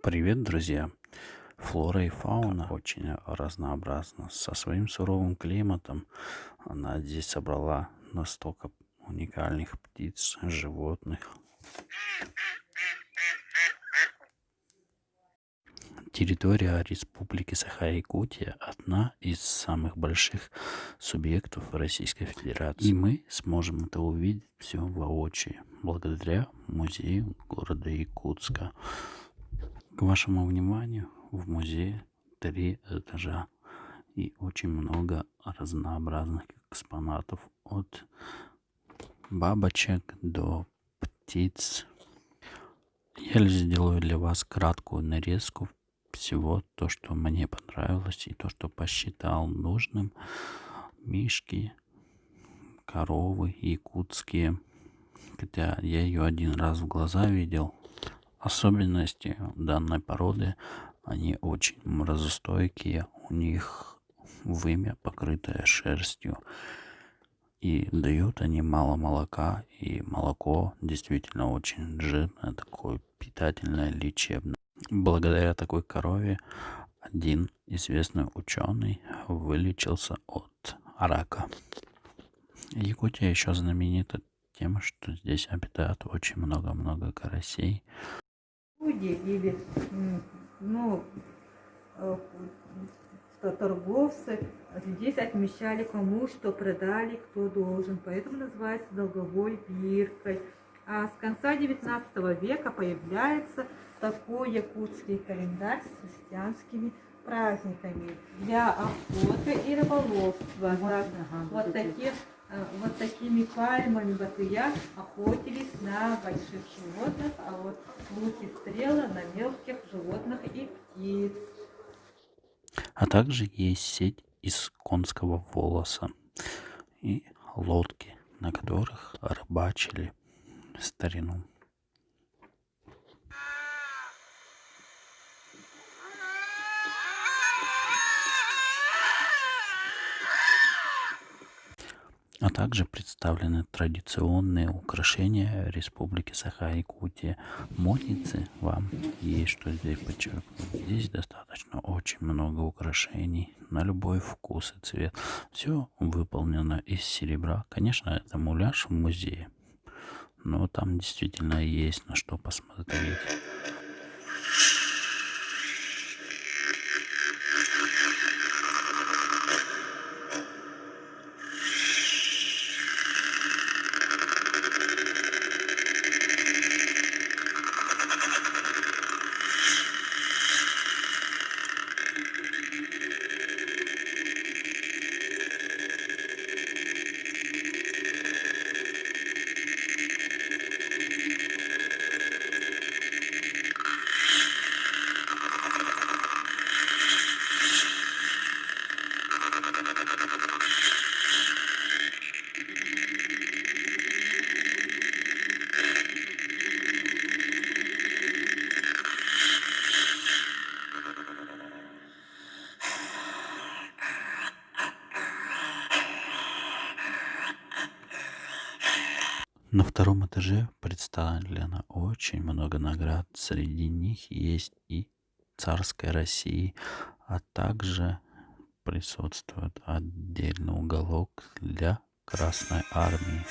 Привет, друзья! Флора и фауна очень разнообразна. Со своим суровым климатом она здесь собрала настолько уникальных птиц, животных. Территория Республики Саха-Якутия одна из самых больших субъектов Российской Федерации. И мы сможем это увидеть все воочию, благодаря музею города Якутска. К вашему вниманию, в музее 3 этажа и очень много разнообразных экспонатов от бабочек до птиц. Я лишь сделаю для вас краткую нарезку всего то, что мне понравилось и то, что посчитал нужным. Мишки, коровы якутские, хотя я ее один раз в глаза видел. Особенности данной породы, они очень морозостойкие, у них вымя покрытое шерстью, и дают они мало молока, и молоко действительно очень жирное, такое питательное, лечебное. Благодаря такой корове один известный ученый вылечился от рака. Якутия еще знаменита тем, что здесь обитает очень много-много карасей. Люди или ну, э, торговцы здесь отмечали, кому что продали, кто должен. Поэтому называется долговой биркой. А с конца 19 века появляется такой якутский календарь с христианскими праздниками для охоты и рыболовства. Вот такими пальмами батыя охотились на больших животных, а вот луки стрелы на мелких животных и птиц. А также есть сеть из конского волоса и лодки, на которых рыбачили в старину. А также представлены традиционные украшения Республики Саха-Якутия. Модницы вам есть что здесь подчеркнуть. Здесь достаточно очень много украшений на любой вкус и цвет. Все выполнено из серебра. Конечно, это муляж в музее, но там действительно есть на что посмотреть. На втором этаже представлено очень много наград. Среди них есть и царской России, а также присутствует отдельный уголок для Красной Армии.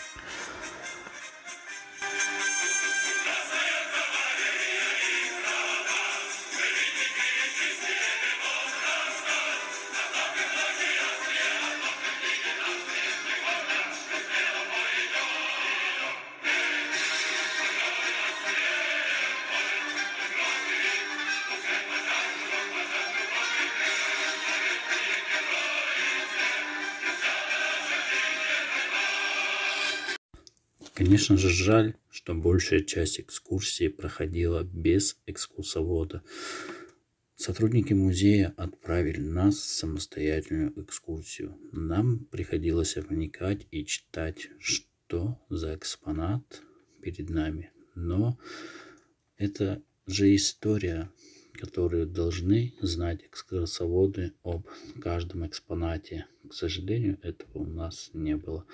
Конечно же, жаль, что большая часть экскурсии проходила без экскурсовода. Сотрудники музея отправили нас в самостоятельную экскурсию. Нам приходилось вникать и читать, что за экспонат перед нами. Но это же история, которую должны знать экскурсоводы об каждом экспонате. К сожалению, этого у нас не было.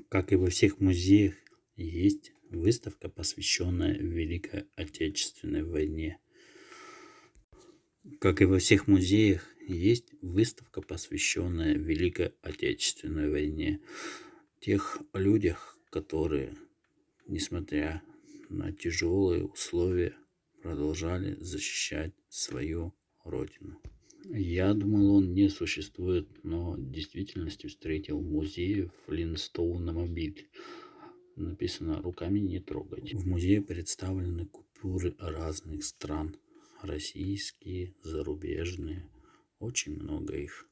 Как и во всех музеях, есть выставка, посвященная Великой Отечественной войне. Как и во всех музеях, есть выставка, посвященная Великой Отечественной войне. Тех людях, которые, несмотря на тяжелые условия, продолжали защищать свою родину. Я думал, он не существует, но в действительности встретил в музее Флинстоуномобиль. Написано «Руками не трогать». В музее представлены купюры разных стран. Российские, зарубежные. Очень много их.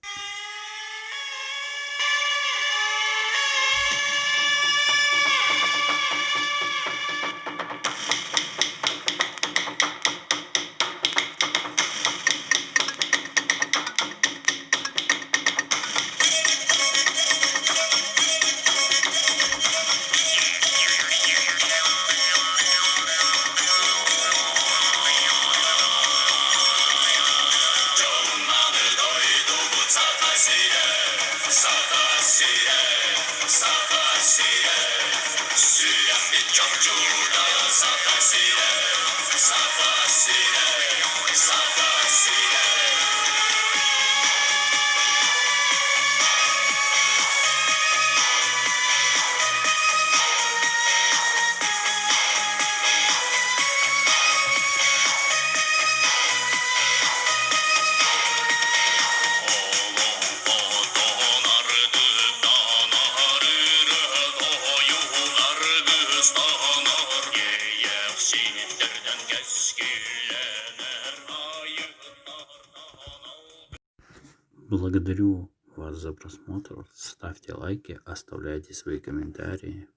Благодарю вас за просмотр. Ставьте лайки, оставляйте свои комментарии.